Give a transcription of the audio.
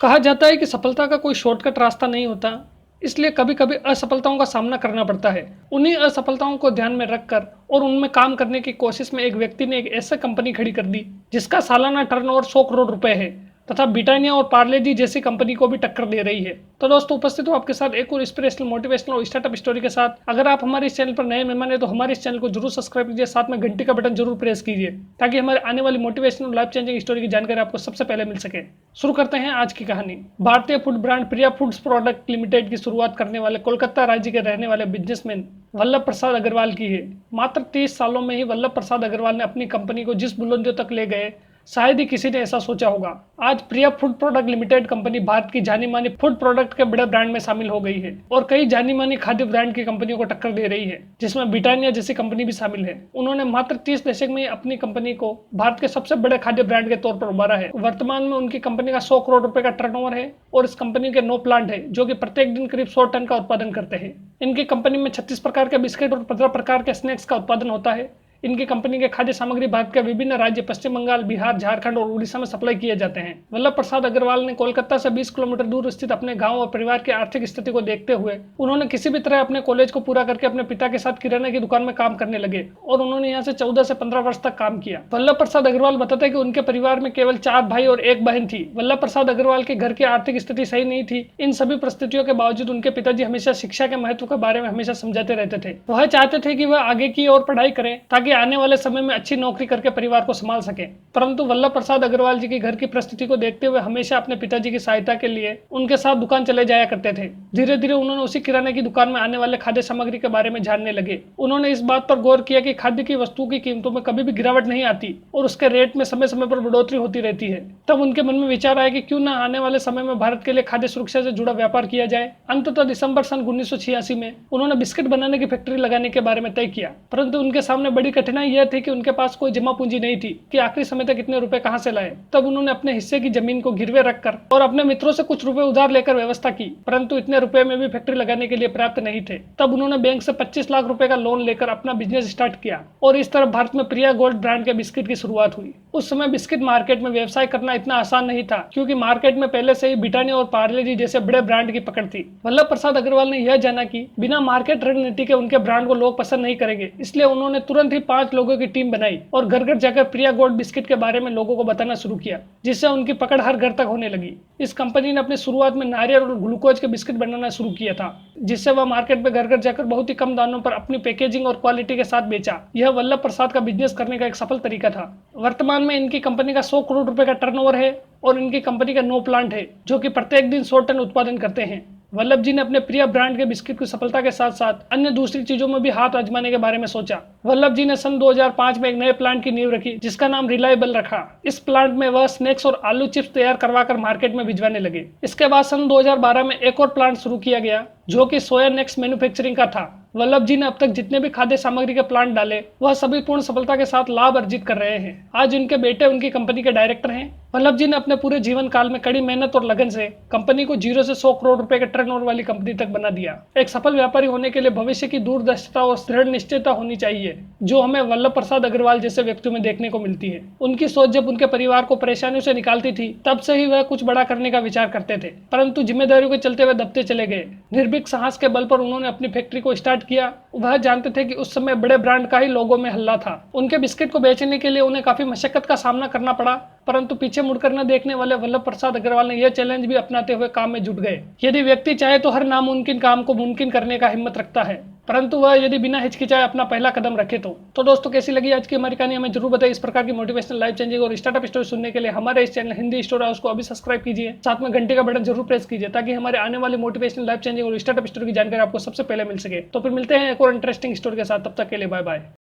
कहा जाता है कि सफलता का कोई शॉर्टकट रास्ता नहीं होता, इसलिए कभी कभी असफलताओं का सामना करना पड़ता है। उन्हीं असफलताओं को ध्यान में रखकर और उनमें काम करने की कोशिश में एक व्यक्ति ने एक ऐसी कंपनी खड़ी कर दी जिसका सालाना टर्नओवर 100 करोड़ रुपए है तथा ब्रिटानिया और पार्ले जी जैसी कंपनी को भी टक्कर दे रही है। तो दोस्तों, उपस्थित हो आपके साथ एक और इंस्पिरेशनल, मोटिवेशनल और स्टार्टअप स्टोरी के साथ। अगर आप हमारे इस चैनल पर नए मेहमान हैं तो हमारे इस चैनल को जरूर सब्सक्राइब कीजिए, साथ में घंटी का बटन जरूर प्रेस कीजिए ताकि हमारे आने वाली मोटिवेशनल लाइफ चेंजिंग स्टोरी की जानकारी आपको सबसे पहले मिल सके। शुरू करते हैं आज की कहानी। भारतीय फूड ब्रांड प्रिया फूड्स प्रोडक्ट लिमिटेड की शुरुआत करने वाले कोलकाता राज्य के रहने वाले बिजनेसमैन वल्लभ प्रसाद अग्रवाल की है। मात्र 30 सालों में ही वल्लभ प्रसाद अग्रवाल ने अपनी कंपनी को जिस बुलंदियों तक ले गए, शायद ही किसी ने ऐसा सोचा होगा। आज Priya food product limited company Bharat की जानी मानी फूड प्रोडक्ट के बड़े ब्रांड में शामिल हो गई है और कई जानी मानी खाद्य ब्रांड की कंपनियों को टक्कर दे रही है, जिसमें ब्रिटानिया जैसी कंपनी भी शामिल है। उन्होंने मात्र 30 दशक में अपनी कंपनी को भारत के सबसे बड़े खाद्य ब्रांड के तौर पर उभारा है। वर्तमान में उनकी कंपनी का 100 करोड़ रुपए का टर्नओवर है और इस कंपनी के 9 प्लांट है जो कि प्रत्येक दिन करीब 100 टन का उत्पादन करते हैं। इनकी कंपनी में 36 प्रकार के बिस्किट और 15 प्रकार के स्नैक्स का उत्पादन होता है। इनकी कंपनी के खाद्य सामग्री भारत के विभिन्न राज्य पश्चिम बंगाल, बिहार, झारखंड और उड़ीसा में सप्लाई किए जाते हैं। वल्लभ प्रसाद अग्रवाल ने कोलकाता से 20 किलोमीटर दूर स्थित अपने गांव और परिवार की आर्थिक स्थिति को देखते हुए उन्होंने किसी भी तरह अपने कॉलेज को पूरा करके अपने पिता के साथ किराने की दुकान में काम करने लगे और उन्होंने यहाँ से 14 से 15 वर्ष तक काम किया। वल्लभ प्रसाद अग्रवाल बताते हैं कि उनके परिवार में केवल 4 भाई और 1 बहन थी। वल्लभ प्रसाद अग्रवाल के घर की आर्थिक स्थिति सही नहीं थी। इन सभी परिस्थितियों के बावजूद उनके पिताजी हमेशा शिक्षा के महत्व के बारे में हमेशा समझाते रहते थे। वह चाहते थे कि वह आगे की ओर पढ़ाई करें ताकि आने वाले समय में अच्छी नौकरी करके परिवार को संभाल सके। परंतु वल्लभ प्रसाद अग्रवाल जी के घर की परिस्थिति को देखते हुए हमेशा अपने पिताजी की सहायता के लिए उनके साथ दुकान चले जाया करते थे। धीरे धीरे उन्होंने उसी किराने की दुकान में आने वाले खाद्य सामग्री के बारे में जानने लगे। उन्होंने इस बात पर गौर किया कि खाद्य की वस्तुओं की कीमतों में कभी भी गिरावट नहीं आती और उसके रेट में समय समय पर बढ़ोतरी होती रहती है। तब उनके मन में विचार आया कि क्यों न आने वाले समय में भारत के लिए खाद्य सुरक्षा से जुड़ा व्यापार किया जाए। अंततः दिसंबर सन 1986 में उन्होंने बिस्किट बनाने की फैक्ट्री लगाने के बारे में तय किया, परंतु उनके सामने बड़ी कठिनाई यह थी कि उनके पास कोई जमा पूंजी नहीं थी कि आखिरी समय तक इतने रुपए कहां से लाए। तब उन्होंने अपने हिस्से की जमीन को गिरवे रखकर और अपने मित्रों से कुछ रुपए उधार लेकर व्यवस्था की, परंतु इतने रुपए में भी फैक्ट्री लगाने के लिए पर्याप्त नहीं थे। तब उन्होंने बैंक से 25 लाख रुपए का लोन लेकर अपना बिजनेस स्टार्ट किया और इस तरह भारत में प्रिया गोल्ड ब्रांड के बिस्किट की शुरुआत हुई। उस समय बिस्किट मार्केट में व्यवसाय करना इतना आसान नहीं था क्योंकि मार्केट में पहले से ही ब्रिटानिया और पार्ले जी जैसे बड़े ब्रांड की पकड़ थी। वल्लभ प्रसाद अग्रवाल ने यह जाना कि बिना मार्केट रणनीति के उनके ब्रांड को लोग पसंद नहीं करेंगे, इसलिए उन्होंने तुरंत ही 5 लोगों की टीम बनाई और घर घर जाकर प्रिया गोल्ड बिस्किट के बारे में लोगों को बताना शुरू किया, जिससे उनकी पकड़ हर घर तक होने लगी। इस कंपनी ने अपनी शुरुआत में नारियल और ग्लूकोज के बिस्किट बनाना शुरू किया था, जिससे वह मार्केट में घर घर जाकर बहुत ही कम दामों पर अपनी पैकेजिंग और क्वालिटी के साथ बेचा। यह वल्लभ प्रसाद का बिजनेस करने का एक सफल तरीका था। वर्तमान में इनकी कंपनी का 100 करोड़ रुपए का टर्नओवर है और इनकी कंपनी का 9 प्लांट है जो कि प्रत्येक दिन 100 टन उत्पादन करते हैं। वल्लभ जी ने अपने प्रिया ब्रांड के बिस्किट की सफलता के साथ साथ अन्य दूसरी चीजों में भी हाथ आजमाने के बारे में सोचा। वल्लभ जी ने सन 2005 में एक नए प्लांट की नींव रखी जिसका नाम रिलायबल रखा। इस प्लांट में वह स्नैक्स और आलू चिप्स तैयार करवाकर मार्केट में भिजवाने लगे। इसके बाद सन 2012 में एक और प्लांट शुरू किया गया जो कि सोया नेक्स मैन्युफैक्चरिंग का था। वल्लभ जी ने अब तक जितने भी खाद्य सामग्री के प्लांट डाले वह सभी पूर्ण सफलता के साथ लाभ अर्जित कर रहे हैं। आज उनके बेटे उनकी कंपनी के डायरेक्टर हैं। वल्लभ जी ने अपने पूरे जीवन काल में कड़ी मेहनत और लगन से कंपनी को 0 से 100 करोड़ रुपए के टर्नओवर वाली कंपनी तक बना दिया। एक सफल व्यापारी होने के लिए भविष्य की दूरदर्शिता और दृढ़ निश्चयता होनी चाहिए जो हमें वल्लभ प्रसाद अग्रवाल जैसे व्यक्तियों में देखने को मिलती है। उनकी सोच जब उनके परिवार को परेशानियों से निकालती थी तब से ही वह कुछ बड़ा करने का विचार करते थे, परंतु जिम्मेदारियों के चलते वह दबते चले गए। निर्भीक साहस के बल पर उन्होंने अपनी फैक्ट्री को स्टार्ट किया। वह जानते थे कि उस समय बड़े ब्रांड का ही लोगों में हल्ला था। उनके बिस्किट को बेचने के लिए उन्हें काफी मशक्कत का सामना करना पड़ा, परंतु पीछे मुड़कर न देखने वाले वल्लभ प्रसाद अग्रवाल ने यह चैलेंज भी अपनाते हुए काम में जुट गए। यदि व्यक्ति चाहे तो हर नामुमकिन काम को मुमकिन करने का हिम्मत रखता है, परंतु वह यदि बिना हिचकिचाए अपना पहला कदम रखे तो दोस्तों, कैसी लगी आज की हमारी कहानी हमें जरूर बताइए। इस प्रकार की मोटिवेशनल, लाइफ चेंजिंग और स्टार्टअप स्टोरी सुनने के लिए हमारे इस चैनल हिंदी स्टोरी हाउस को अभी सब्सक्राइब कीजिए, साथ में घंटे का बटन जरूर प्रेस कीजिए ताकि हमारे आने वाली मोटिवेशनल, लाइफ चेंजिंग और स्टार्टअप स्टोरी की जानकारी आपको सबसे पहले मिल सके। तो फिर मिलते हैं एक और इंटरेस्टिंग स्टोरी के साथ, तब तक के लिए बाय बाय।